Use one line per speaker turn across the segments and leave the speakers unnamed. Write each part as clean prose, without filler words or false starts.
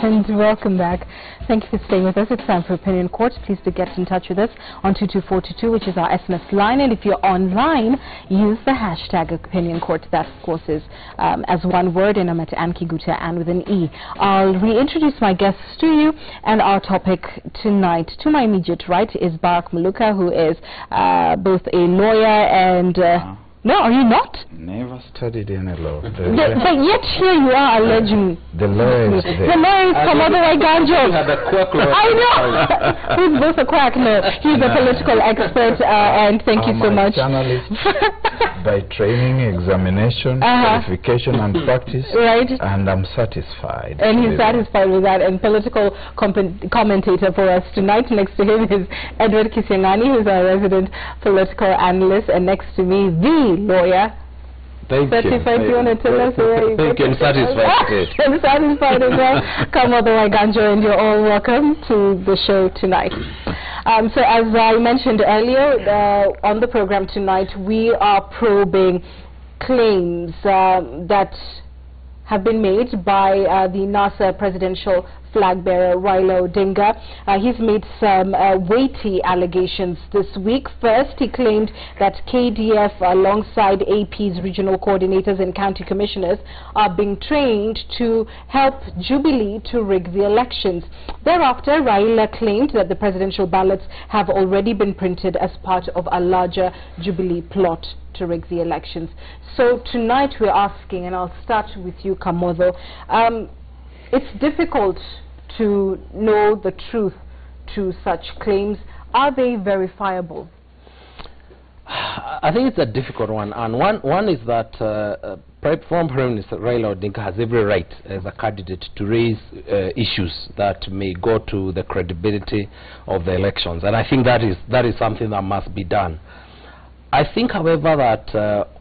And welcome back. Thank you for staying with us. It's time for Opinion Court. Please do get in touch with us on 22422, which is our SMS line. And if you're online, use the hashtag Opinion Court. That, of course, is as one word, and I'm at Anki Guta and with an E. I'll reintroduce my guests to you, and our topic tonight, to my immediate right, is Barak Maluka, who is both a lawyer and... No, are you not?
Never studied any law.
But yet here you are alleging.
The lawyer is there.
The lawyer is Komodo Ganjo. I know. He's both a quack. No, he's a political expert, and thank you so much.
Journalist by training, examination, qualification, and practice. Right. And I'm satisfied.
And he's satisfied with that. And political commentator for us tonight. Next to him is Edward Kisiangani, who's our resident political analyst, and next to me, the lawyer.
Thank you.
You want to tell us where
Thank you. I'm satisfied.
I'm satisfied as well. Komodo Ganjo, and you're all welcome to the show tonight. So as I mentioned earlier, on the program tonight, we are probing claims that have been made by the NASA presidential flag bearer Raila Odinga. He's made some weighty allegations this week. First, he claimed that KDF alongside AP's regional coordinators and county commissioners are being trained to help Jubilee to rig the elections. Thereafter, Raila claimed that the presidential ballots have already been printed as part of a larger Jubilee plot to rig the elections. So tonight we're asking, and I'll start with you, Komodo. It's difficult to know the truth to such claims. Are they verifiable?
I think it's a difficult one, and one is that former Prime Minister Raila Odinga has every right as a candidate to raise issues that may go to the credibility of the elections, and I think that is something that must be done. I think, however, that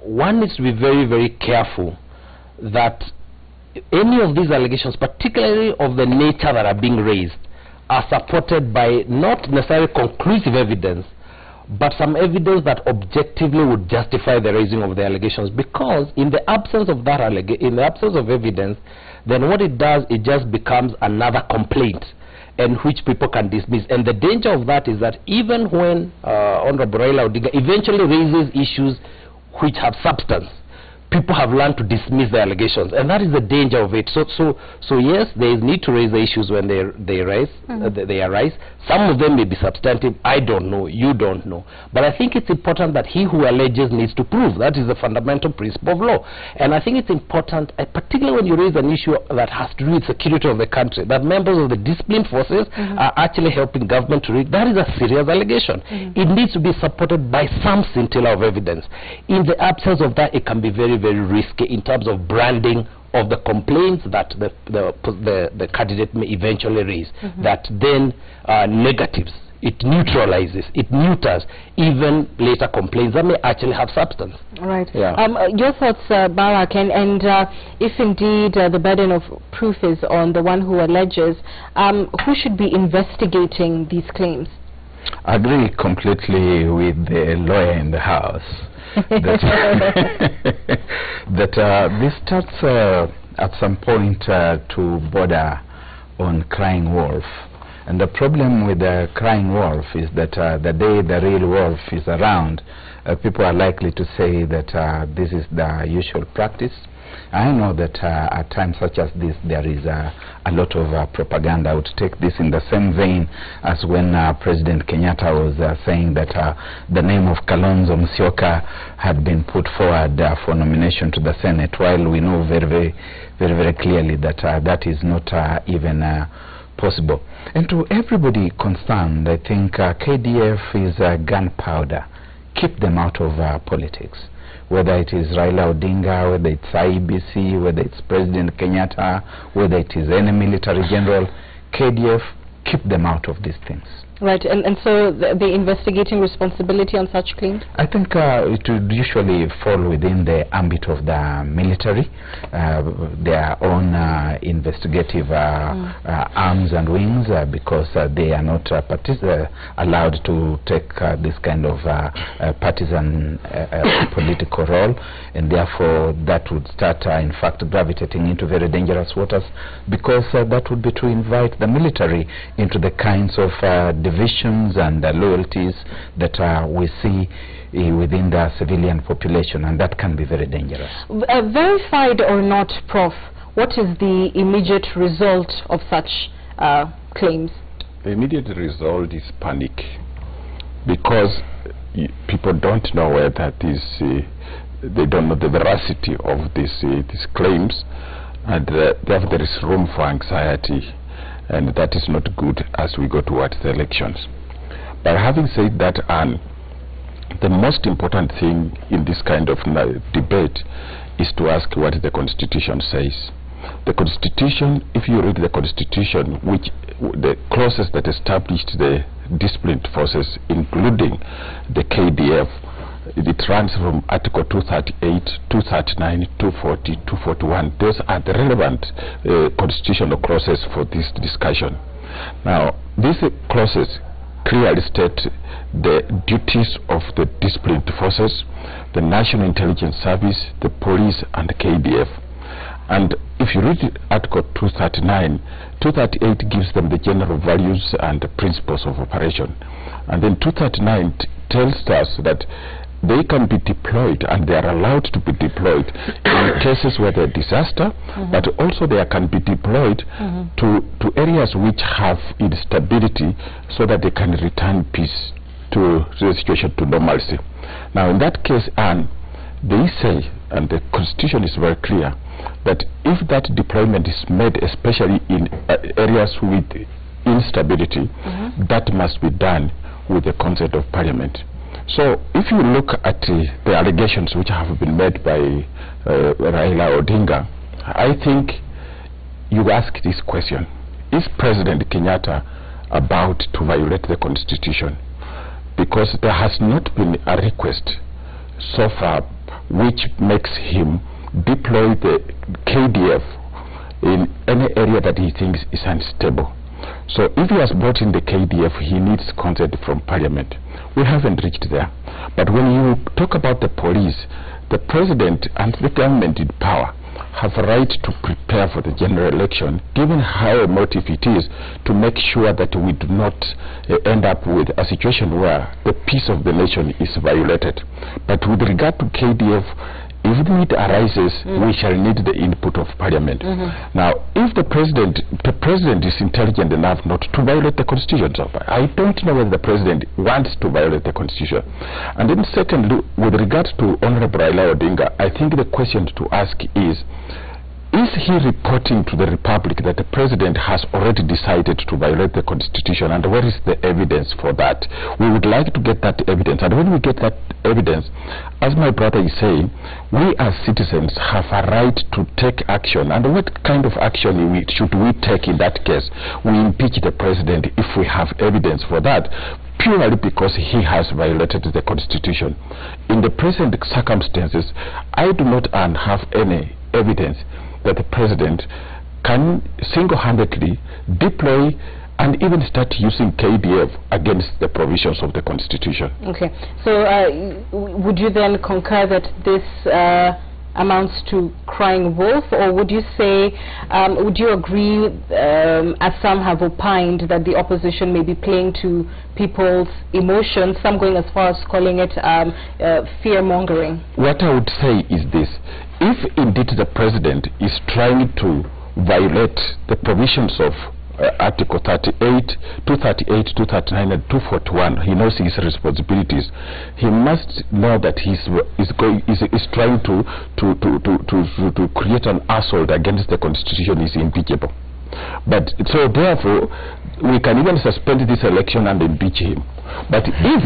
one needs to be very, very careful that any of these allegations, particularly of the nature that are being raised, are supported by not necessarily conclusive evidence, but some evidence that objectively would justify the raising of the allegations. Because in the absence of that evidence, then what it does, it just becomes another complaint, and which people can dismiss. And the danger of that is that even when Honorable Raila Odinga eventually raises issues which have substance, people have learned to dismiss the allegations, and that is the danger of it. So yes, there is need to raise the issues when they arise. Some of them may be substantive. I don't know. You don't know. But I think it's important that he who alleges needs to prove. That is the fundamental principle of law. And I think it's important, particularly when you raise an issue that has to do with security of the country, that members of the disciplined forces are actually helping government to rig. That is a serious allegation. It needs to be supported by some scintilla of evidence. In the absence of that, it can be very, very risky in terms of branding of the complaints that the candidate may eventually raise, that then negatives, it neutralizes, it neuters even later complaints that may actually have substance.
Right.
Yeah.
Your thoughts, Barak, and if indeed the burden of proof is on the one who alleges, who should be investigating these claims?
I agree completely with the lawyer in the house. that this starts at some point to border on crying wolf. And the problem with the crying wolf is that the day the real wolf is around, people are likely to say that this is the usual practice. I know that at times such as this, there is a lot of propaganda. I would take this in the same vein as when President Kenyatta was saying that the name of Kalonzo Musyoka had been put forward for nomination to the Senate, while we know very, very clearly that that is not even possible. And to everybody concerned, I think KDF is gunpowder. Keep them out of politics. Whether it is Raila Odinga, whether it's IEBC, whether it's President Kenyatta, whether it is any military general, KDF, keep them out of these things.
Right, and so the investigating responsibility on such claims?
I think it would usually fall within the ambit of the military, their own investigative arms and wings, because they are not allowed to take this kind of partisan political role, and therefore that would start in fact gravitating into very dangerous waters, because that would be to invite the military into the kinds of divisions and loyalties that we see within the civilian population, and that can be very dangerous.
Verified or not, Prof, what is the immediate result of such claims?
The immediate result is panic, because people don't know whether they don't know the veracity of these claims, and therefore there is room for anxiety, and that is not good as we go towards the elections. But having said that, the most important thing in this kind of debate is to ask what the Constitution says. The Constitution, if you read the Constitution, which the clauses that established the disciplined forces, including the KDF, it runs from Article 238, 239, 240, 241. Those are the relevant constitutional clauses for this discussion. Now, these clauses clearly state the duties of the disciplined forces, the National Intelligence Service, the police, and the KDF. And if you read Article 239, 238 gives them the general values and the principles of operation. And then 239 tells us that they can be deployed, and they are allowed to be deployed in cases where there is disaster, but also they can be deployed to areas which have instability, so that they can return peace to the situation, to normalcy. Now in that case, they say, and the Constitution is very clear, that if that deployment is made especially in areas with instability, that must be done with the consent of Parliament. So if you look at the allegations which have been made by Raila Odinga, I think you ask this question: is President Kenyatta about to violate the Constitution? Because there has not been a request so far which makes him deploy the KDF in any area that he thinks is unstable. So if he has brought in the KDF, he needs consent from Parliament. We haven't reached there. But when you talk about the police, the President and the government in power have a right to prepare for the general election, given how emotive it is, to make sure that we do not end up with a situation where the peace of the nation is violated. But with regard to KDF, if the need arises, we shall need the input of Parliament. Now, if the President is intelligent enough not to violate the Constitution, so I don't know whether the President wants to violate the Constitution. And then secondly, with regard to Honorable Raila Odinga, I think the question to ask is he reporting to the Republic that the President has already decided to violate the Constitution, and where is the evidence for that? We would like to get that evidence, and when we get that evidence, as my brother is saying, we as citizens have a right to take action. And what kind of action should we take in that case? We impeach the President if we have evidence for that, purely because he has violated the Constitution. In the present circumstances, I do not have any evidence that the President can single-handedly deploy and even start using KDF against the provisions of the Constitution.
Okay, so would you then concur that this amounts to crying wolf, or would you say, would you agree, as some have opined, that the opposition may be playing to people's emotions, some going as far as calling it fear-mongering?
What I would say is this: if indeed the President is trying to violate the provisions of Article 38, 238, 239, and 241, he knows his responsibilities. He must know that he's trying to create an assault against the Constitution is impeachable. But so therefore, we can even suspend this election and impeach him. But if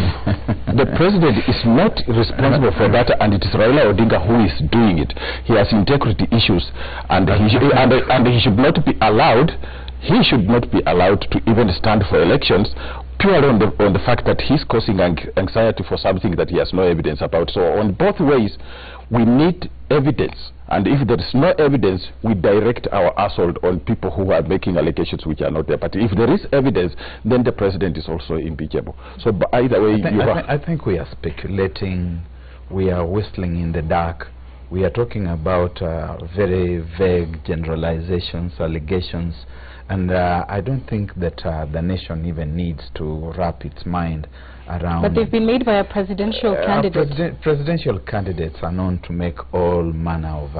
the President is not responsible for that, and it is Raila Odinga who is doing it, he has integrity issues, and he should not be allowed. He should not be allowed to even stand for elections, purely on the fact that he's causing anxiety for something that he has no evidence about. So on both ways, we need evidence. And if there is no evidence, we direct our assault on people who are making allegations which are not there. But if there is evidence, then the president is also impeachable. So either way,
I think we are speculating. We are whistling in the dark. We are talking about very vague generalizations, allegations, and I don't think that the nation even needs to wrap its mind around.
But they've been made by a presidential candidate.
Presidential candidates are known to make all manner of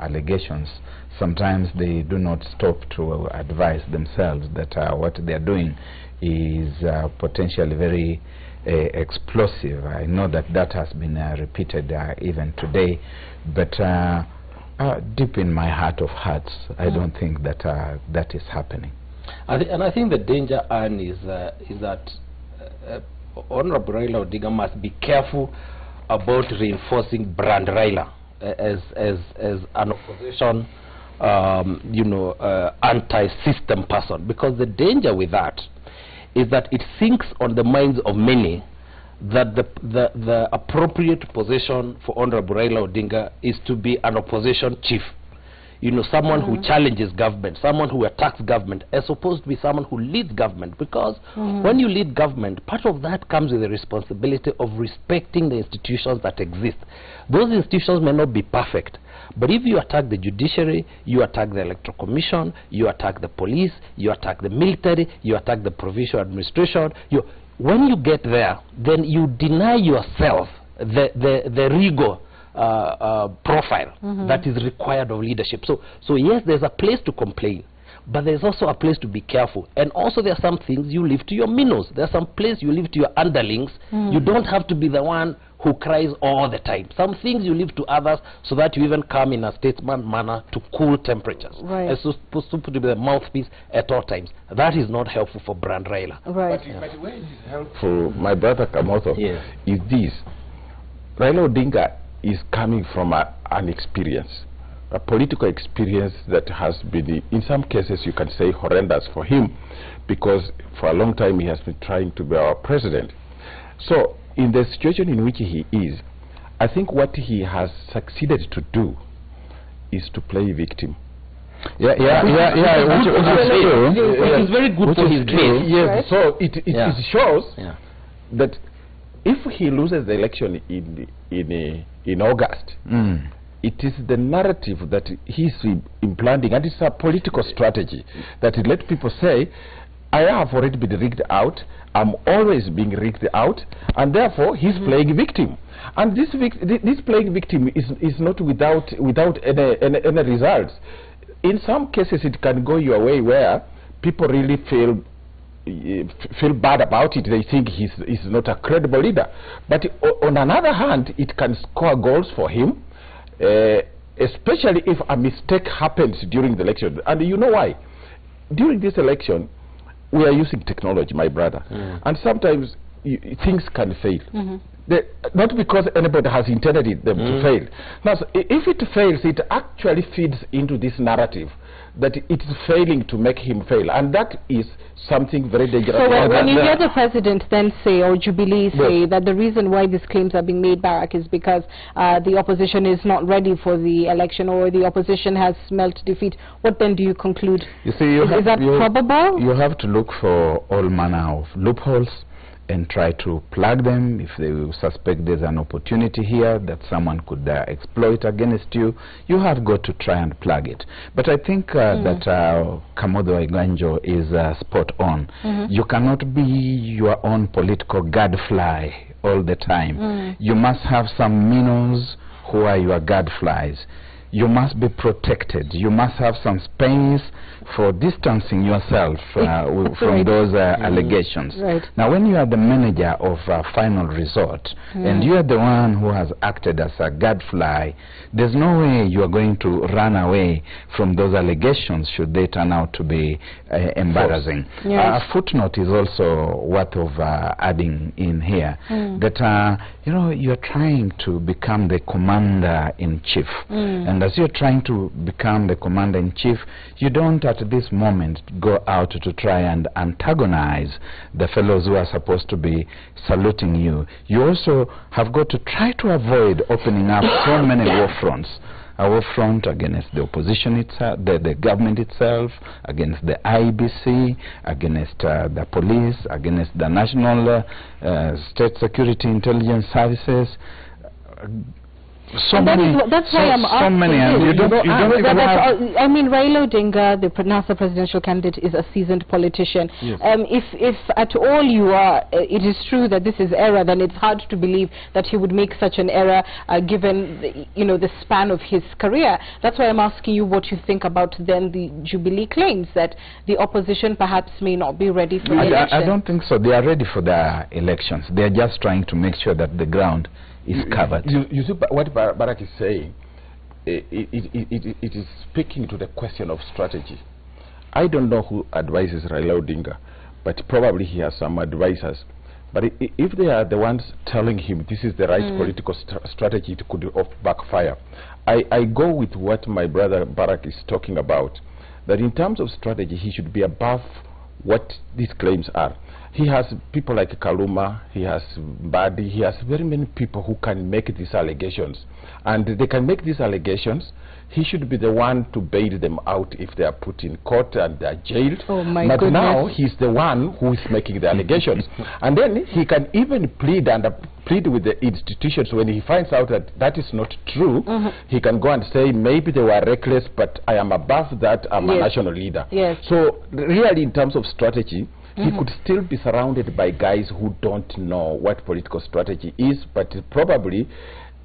allegations. Sometimes they do not stop to advise themselves that what they are doing is potentially very explosive. I know that has been repeated even today, but deep in my heart of hearts, I don't think that that is happening.
And I think the danger, Anne, is that Honorable Raila Odinga must be careful about reinforcing brand Raila as an opposition, anti-system person, because the danger with that is that it sinks on the minds of many that the appropriate position for Honorable Raila Odinga is to be an opposition chief. Someone who challenges government, someone who attacks government, as opposed to be someone who leads government. Because when you lead government, part of that comes with the responsibility of respecting the institutions that exist. Those institutions may not be perfect, but if you attack the judiciary, you attack the Electoral Commission, you attack the police, you attack the military, you attack the provincial administration, when you get there, then you deny yourself the regal profile that is required of leadership. So yes, there's a place to complain, but there's also a place to be careful. And also there are some things you leave to your minnows. There's some place you leave to your underlings. You don't have to be the one who cries all the time. Some things you leave to others so that you even come in a statesman manner to cool temperatures.
Right.
As supposed to be the mouthpiece at all times. That is not helpful for brand Raila.
Right.
But where it is helpful, my brother Kamoto, is this. Raila Odinga is coming from an experience, a political experience that has been, in some cases you can say, horrendous for him, because for a long time he has been trying to be our president. So in the situation in which he is, I think what he has succeeded to do is to play victim.
Which is
very good for his case.
Yes, right? So it shows that if he loses the election in August, it is the narrative that he's implanting, and it's a political strategy that it let people say, I have already been rigged out, I'm always being rigged out, and therefore he's playing victim. And this playing victim is not without any results. In some cases it can go your way where people really feel bad about it. They think he's not a credible leader. But on another hand, it can score goals for him, especially if a mistake happens during the election. And you know why? During this election, we are using technology, my brother, and sometimes things can fail. Not because anybody has intended them to fail. Now, so if it fails, it actually feeds into this narrative that it is failing to make him fail, and that is something very dangerous.
So when you hear the president then say, or Jubilee say, that the reason why these claims are being made back is because the opposition is not ready for the election, or the opposition has smelt defeat, what then do you conclude?
You see,
is that probable?
You have to look for all manner of loopholes and try to plug them. If they suspect there's an opportunity here that someone could exploit against you, you have got to try and plug it. But I think that Kamodho Iganjo is spot on. You cannot be your own political gadfly all the time. You must have some minnows who are your gadflies. You must be protected. You must have some space for distancing yourself from those allegations. Now, when you are the manager of Final Resort, and you are the one who has acted as a gadfly, there's no way you are going to run away from those allegations should they turn out to be embarrassing. A footnote is also worth of adding in here, that you know, you're trying to become the commander-in-chief, and And as you're trying to become the commander-in-chief, you don't at this moment go out to try and antagonize the fellows who are supposed to be saluting you. You also have got to try to avoid opening up so many war fronts. A war front against the opposition itself, the government itself, against the IBC, against the police, against the National State Security Intelligence Services.
That's why I'm asking.
So many, and you don't even have.
I mean, Raila Odinga, the NASA presidential candidate, is a seasoned politician.
Yes.
If at all you are, it is true that this is error, then it's hard to believe that he would make such an error given the span of his career. That's why I'm asking you what you think about then the Jubilee claims that the opposition perhaps may not be ready for the election.
I don't think so. They are ready for the elections. They are just trying to make sure that the ground is covered.
You see what Barak is saying, it is speaking to the question of strategy. I don't know who advises Raila Odinga, but probably he has some advisors. But if they are the ones telling him this is the right political strategy, it could backfire. I go with what my brother Barak is talking about, that in terms of strategy he should be above what these claims are. He has people like Kaluma, he has Badi, he has very many people who can make these allegations. And they can make these allegations. He should be the one to bail them out if they are put in court and they are jailed.
Oh my
but
goodness.
now he's the one who is making the allegations. And then he can even plead with the institutions when he finds out that that is not true. He can go and say, maybe they were reckless, but I am above that, I'm a national leader.
Yes.
So really in terms of strategy, he could still be surrounded by guys who don't know what political strategy is, but probably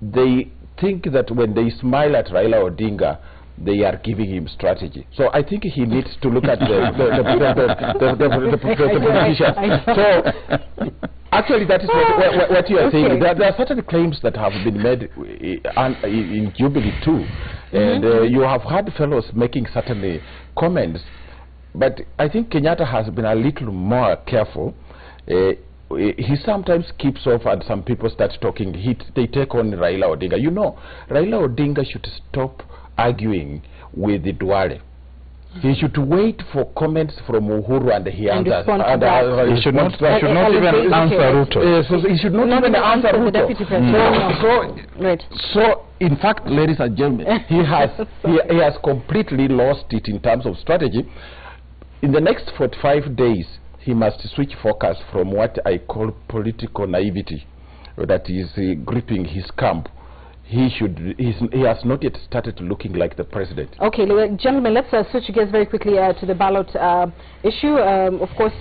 they think that when they smile at Raila Odinga, they are giving him strategy. So I think he needs to look at the politicians. So actually that is what you are saying. There are certain claims that have been made in Jubilee too. And you have had fellows making certain comments. But I think Kenyatta has been a little more careful. He sometimes keeps off and some people start talking. They take on Raila Odinga. You know, Raila Odinga should stop arguing with the Duale. He should wait for comments from Uhuru and he answers.
He should not even answer Ruto.
So he should not even answer
Ruto.
So in fact, ladies and gentlemen, he has completely lost it in terms of strategy. In the next 45 days, he must switch focus from what I call political naivety that is gripping his camp. He has not yet started looking like the president.
Okay, gentlemen, let's switch gears very quickly to the ballot issue. Of course,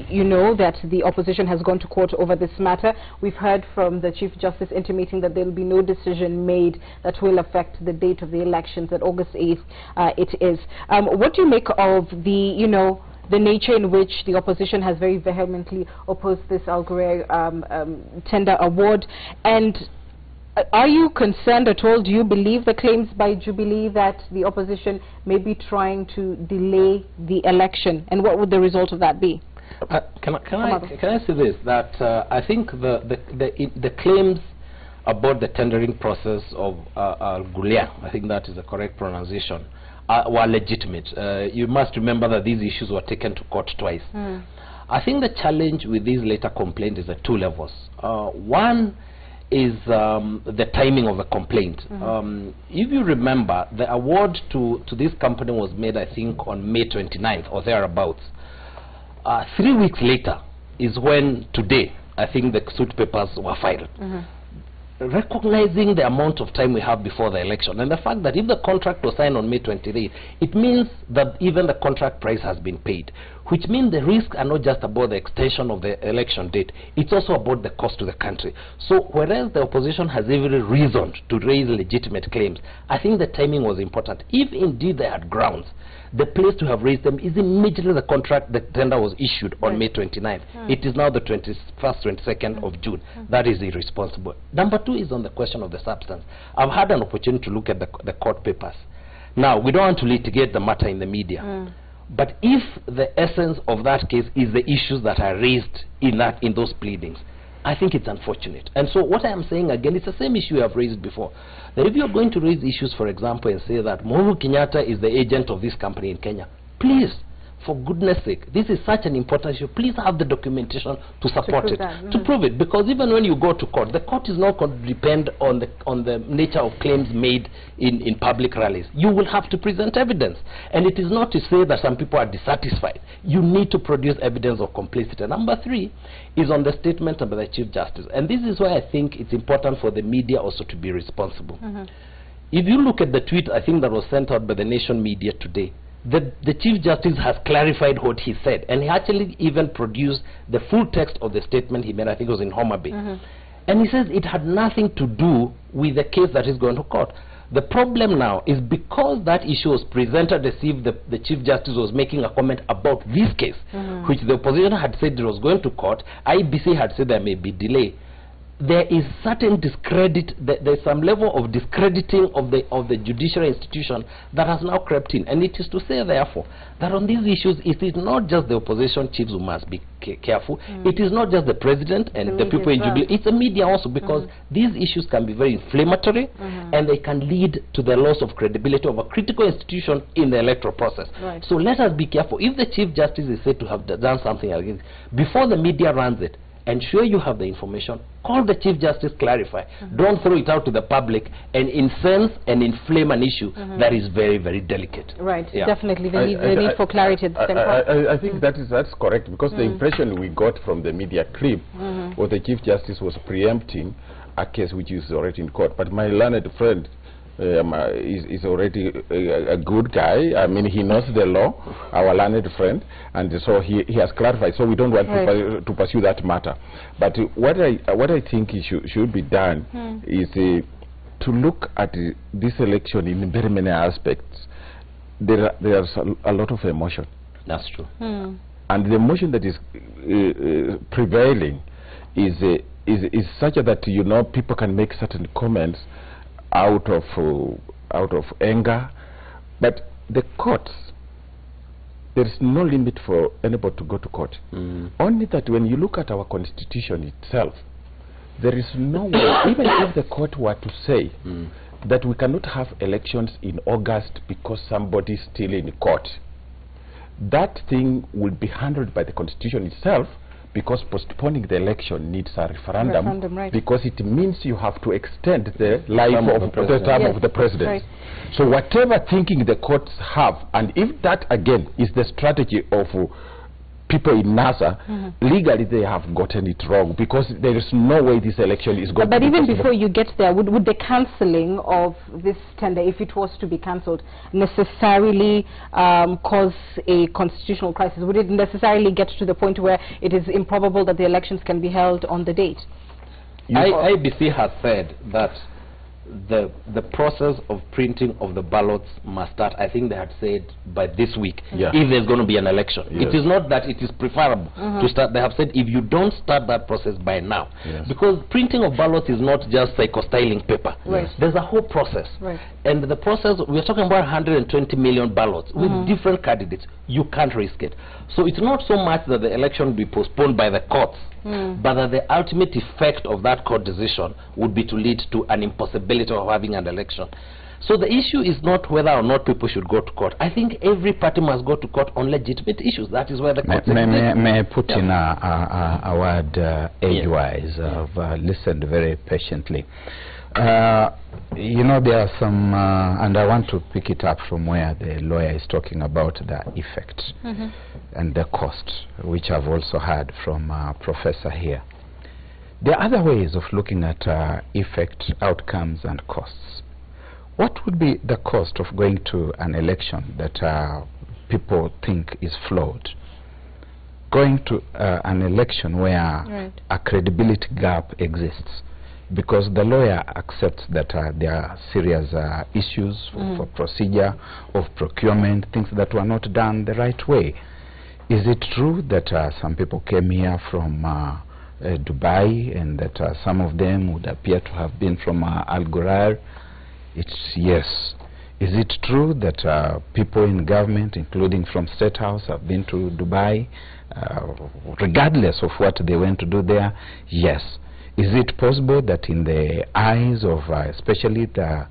you know that the opposition has gone to court over this matter. We've heard from the Chief Justice intimating that there will be no decision made that will affect the date of the elections at August 8th. It is. What do you make of the nature in which the opposition has very vehemently opposed this Al-Ghurair tender award? And are you concerned at all? Do you believe the claims by Jubilee that the opposition may be trying to delay the election? And what would the result of that be?
Can I say this? That I think the claims about the tendering process of Al-Ghurair, I think that is the correct pronunciation, were legitimate. You must remember that these issues were taken to court twice. I think the challenge with these later complaints is at two levels. One is the timing of the complaint. If you remember, the award to this company was made, I think, on May 29th or thereabouts. 3 weeks later is when today, I think, the suit papers were filed. Recognizing the amount of time we have before the election and the fact that if the contract was signed on May 23, it means that even the contract price has been paid, which means the risks are not just about the extension of the election date, it's also about the cost to the country. So whereas the opposition has every reason to raise legitimate claims, I think the timing was important. If indeed they had grounds, the place to have raised them is immediately the tender was issued on May 29th. It is now the 21st, 22nd of June. That is irresponsible. Number two is on the question of the substance. I've had an opportunity to look at the court papers. Now, we don't want to litigate the matter in the media. But if the essence of that case is the issues that are raised in those pleadings, I think it's unfortunate. And so what I am saying again, it's the same issue I've raised before. That if you're going to raise issues, for example, and say that Uhuru Kenyatta is the agent of this company in Kenya, please, for goodness sake, this is such an important issue. Please have the documentation to support it, to prove it. Because even when you go to court, the court is not going to depend on the nature of claims made in public rallies. You will have to present evidence. And it is not to say that some people are dissatisfied. You need to produce evidence of complicity. Number 3 is on the statement by the Chief Justice. And this is why I think it's important for the media also to be responsible. If you look at the tweet, I think that was sent out by the Nation media today, the Chief Justice has clarified what he said, and he actually even produced the full text of the statement he made. I think it was in Homa Bay. And he says it had nothing to do with the case that is going to court. The problem now is because that issue was presented as if the Chief Justice was making a comment about this case, which the opposition had said it was going to court. IBC had said there may be delay. There is certain discredit, there's some level of discrediting of the judiciary institution that has now crept in. And it is to say, therefore, that on these issues, it is not just the opposition chiefs who must be careful. It is not just the president and the people in Jubilee. It's the media also, because these issues can be very inflammatory and they can lead to the loss of credibility of a critical institution in the electoral process. So let us be careful. If the Chief Justice is said to have done something against, before the media runs it, ensure you have the information, call the Chief Justice, clarify. Don't throw it out to the public and incense and inflame an issue that is very, very delicate.
Definitely. The need for clarity at the same time.
I think that's correct, because the impression we got from the media clip was the Chief Justice was preempting a case which is already in court. But my learned friend is already a good guy. I mean, he knows the law, our learned friend, and so he has clarified. So we don't want to pursue that matter. But what I think should be done is to look at this election in very many aspects. There's a lot of emotion.
That's true.
And the emotion that is prevailing is such that people can make certain comments out of anger, but the courts, there is no limit for anybody to go to court. Only that when you look at our constitution itself, there is no way, even if the court were to say that we cannot have elections in August because somebody is still in court, that thing will be handled by the constitution itself, because postponing the election needs a referendum, because it means you have to extend the life of the term of the president. So whatever thinking the courts have, and if that again is the strategy of people in NASA, legally they have gotten it wrong, because there is no way this election is going to be
even
possible.
before you get there, would the cancelling of this tender, if it was to be cancelled, necessarily cause a constitutional crisis? Would it necessarily get to the point where it is improbable that the elections can be held on the date?
IBC has said that the process of printing of the ballots must start, I think they had said, by this week, if there's going to be an election. It is not that it is preferable to start. They have said if you don't start that process by now, because printing of ballots is not just psychostyling paper. There's a whole process. And the process, we're talking about 120 million ballots with different candidates. You can't risk it. So it's not so much that the election will be postponed by the courts, but that the ultimate effect of that court decision would be to lead to an impossibility of having an election. So the issue is not whether or not people should go to court. I think every party must go to court on legitimate issues. That is where the court
may I put in a word age-wise? I've listened very patiently. There are some, and I want to pick it up from where the lawyer is talking about the effect and the cost, which I've also heard from Professor here. There are other ways of looking at effect, outcomes, and costs. What would be the cost of going to an election that people think is flawed? Going to an election where a credibility gap exists, because the lawyer accepts that there are serious issues for procedure of procurement, things that were not done the right way. Is it true that some people came here from Dubai, and that some of them would appear to have been from Al-Ghurair? It's yes. Is it true that people in government, including from State House, have been to Dubai? regardless of what they went to do there, yes. Is it possible that in the eyes of especially the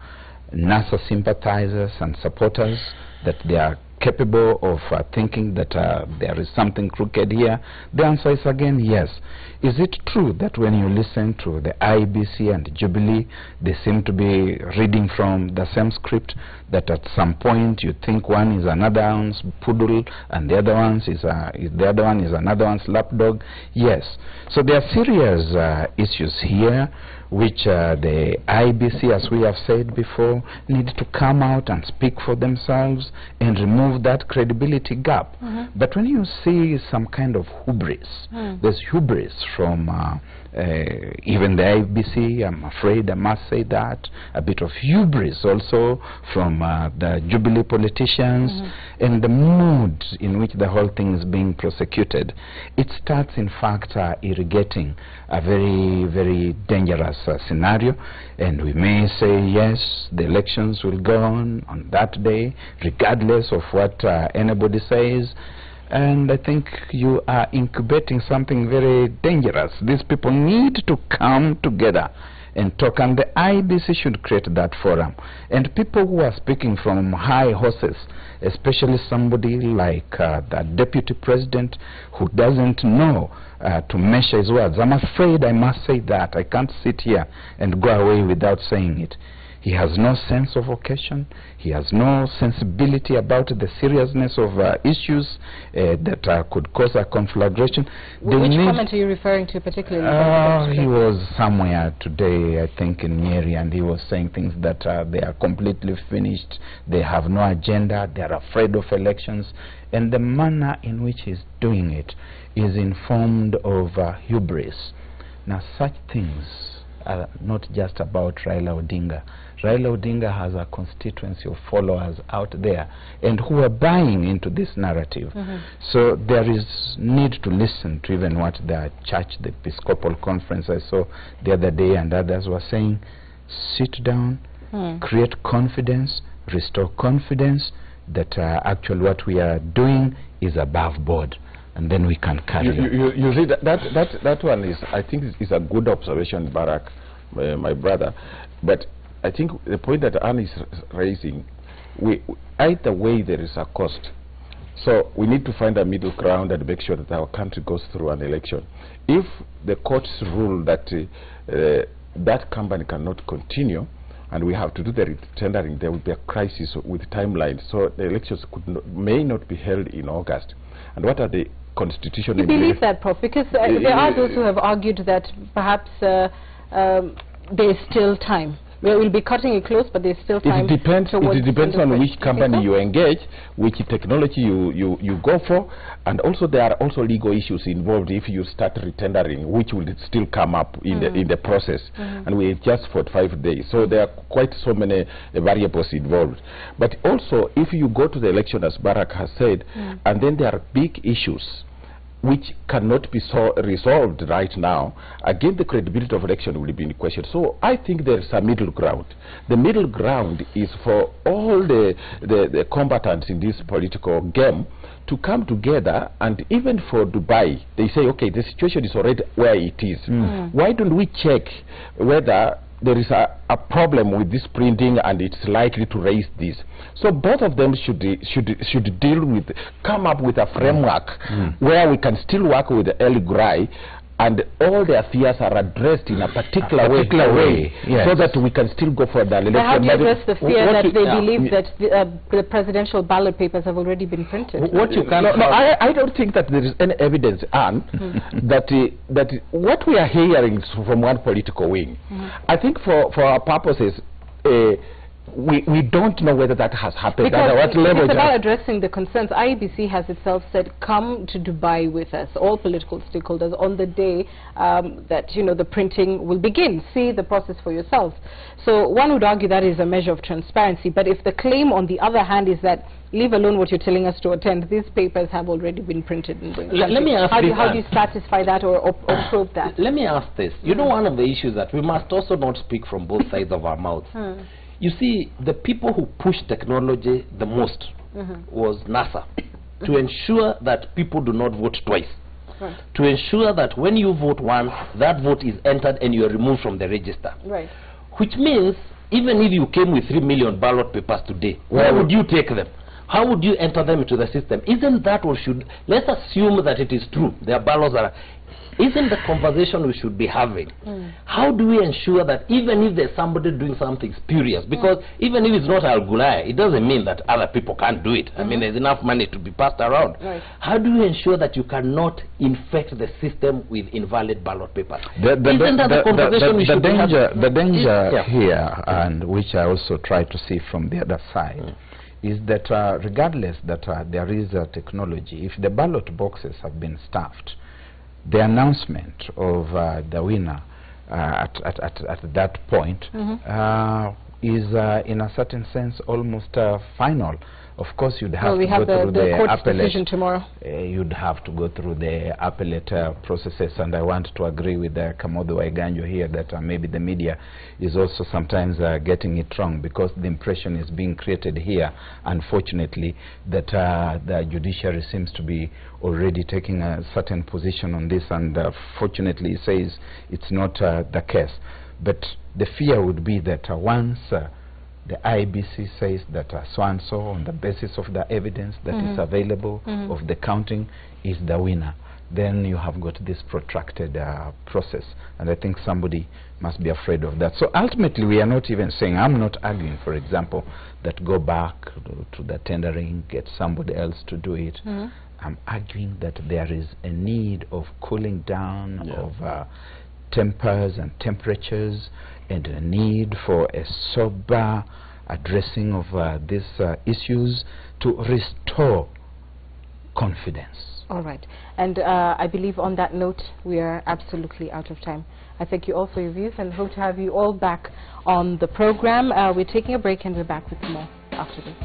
NASA sympathizers and supporters, that they are capable of thinking that there is something crooked here? The answer is again yes. Is it true that when you listen to the IBC and Jubilee, they seem to be reading from the same script, that at some point you think one is another one's poodle and the other one is another one's lapdog? Yes. So there are serious issues here which the IBC, as we have said before, need to come out and speak for themselves and remove that credibility gap. But when you see some kind of hubris, there's hubris from even the IBC, I'm afraid I must say that, a bit of hubris also from the Jubilee politicians, and the mood in which the whole thing is being prosecuted. It starts in fact irrigating a very, very dangerous scenario, and we may say yes, the elections will go on that day regardless of what anybody says. And I think you are incubating something very dangerous. These people need to come together and talk, and the IBC should create that forum. And people who are speaking from high horses, especially somebody like the deputy president who doesn't know to measure his words. I'm afraid I must say that. I can't sit here and go away without saying it. He has no sense of occasion. He has no sensibility about the seriousness of issues that could cause a conflagration.
Which comment are you referring to particularly?
He was somewhere today, I think in Nyeri, and he was saying things that they are completely finished. They have no agenda. They are afraid of elections. And the manner in which he's doing it is informed of hubris. Now, such things are not just about Raila Odinga. Raila Odinga has a constituency of followers out there and who are buying into this narrative. So there is need to listen to even what the church, the Episcopal Conference I saw the other day and others were saying. Sit down, create confidence, restore confidence that actually what we are doing is above board, and then we can carry on.
You see, that one is, I think, is a good observation, Barack, my brother. But I think the point that Anne is raising, either way there is a cost. So we need to find a middle ground and make sure that our country goes through an election. If the courts rule that that company cannot continue, and we have to do the tendering, there will be a crisis with timelines. So the elections may not be held in August. And what are the constitutional...
You believe that, Prof? Because there are those who have argued that perhaps there is still time. We will be cutting it close, but there's still time.
It depends on which company you engage, which technology you go for, and also there are also legal issues involved if you start retendering, which will still come up in the process. And we just 45 days. So there are quite so many variables involved. But also, if you go to the election, as Barack has said, and then there are big issues which cannot be resolved right now, again the credibility of election will be in question. So I think there is a middle ground. The middle ground is for all the combatants in this political game to come together, and even for Dubai, they say, okay, the situation is already where it is. Why don't we check whether there is a problem with this printing and it's likely to raise this? So both of them should deal with, come up with a framework where we can still work with Al-Ghurair and all their fears are addressed in a particular way, yes, so that we can still go for the election.
But how do you address the fear that they believe that the presidential ballot papers have already been printed?
What you can I don't think that there is any evidence, Anne, that what we are hearing from one political wing. I think for our purposes, we don't know whether that has happened.
Because it's about addressing the concerns. IEBC has itself said, come to Dubai with us, all political stakeholders, on the day that the printing will begin. See the process for yourselves. So one would argue that is a measure of transparency. But if the claim, on the other hand, is that leave alone what you're telling us to attend, these papers have already been printed.
Let me ask
how do you satisfy that or prove that?
Let me ask this. You know, one of the issues that we must also not speak from both sides of our mouths. You see, the people who pushed technology the most was NASA. to ensure that people do not vote twice.
Right.
To ensure that when you vote once, that vote is entered and you are removed from the register.
Right.
Which means, even if you came with 3 million ballot papers today, where would you take them? How would you enter them into the system? Isn't that what should... Let's assume that it is true. Their ballots are... Isn't the conversation we should be having? How do we ensure that even if there's somebody doing something spurious, because even if it's not Al-Ghurair, it doesn't mean that other people can't do it. I mean, there's enough money to be passed around.
Right.
How do you ensure that you cannot infect the system with invalid ballot papers?
The danger
Yeah.
here, and which I also try to see from the other side, is that regardless that there is technology, if the ballot boxes have been stuffed, the announcement of the winner at that point is in a certain sense almost final. Of course, you'd have
we
to
have
go through
the
the
court's
appellate.
decision tomorrow.
You'd have to go through the appellate processes, and I want to agree with Kamodo Waiganjo here that maybe the media is also sometimes getting it wrong, because the impression is being created here, unfortunately, that the judiciary seems to be already taking a certain position on this, and fortunately it says it's not the case. But the fear would be that once the IBC says that so-and-so, on the basis of the evidence that is available of the counting, is the winner, then you have got this protracted process. And I think somebody must be afraid of that. So ultimately, we are not even saying, I'm not arguing, for example, that go back to the tendering, get somebody else to do it. I'm arguing that there is a need of cooling down of tempers and temperatures, and a need for a sober addressing of these issues to restore confidence.
All right. And I believe on that note, we are absolutely out of time. I thank you all for your views and hope to have you all back on the program. We're taking a break and we're back with more after this.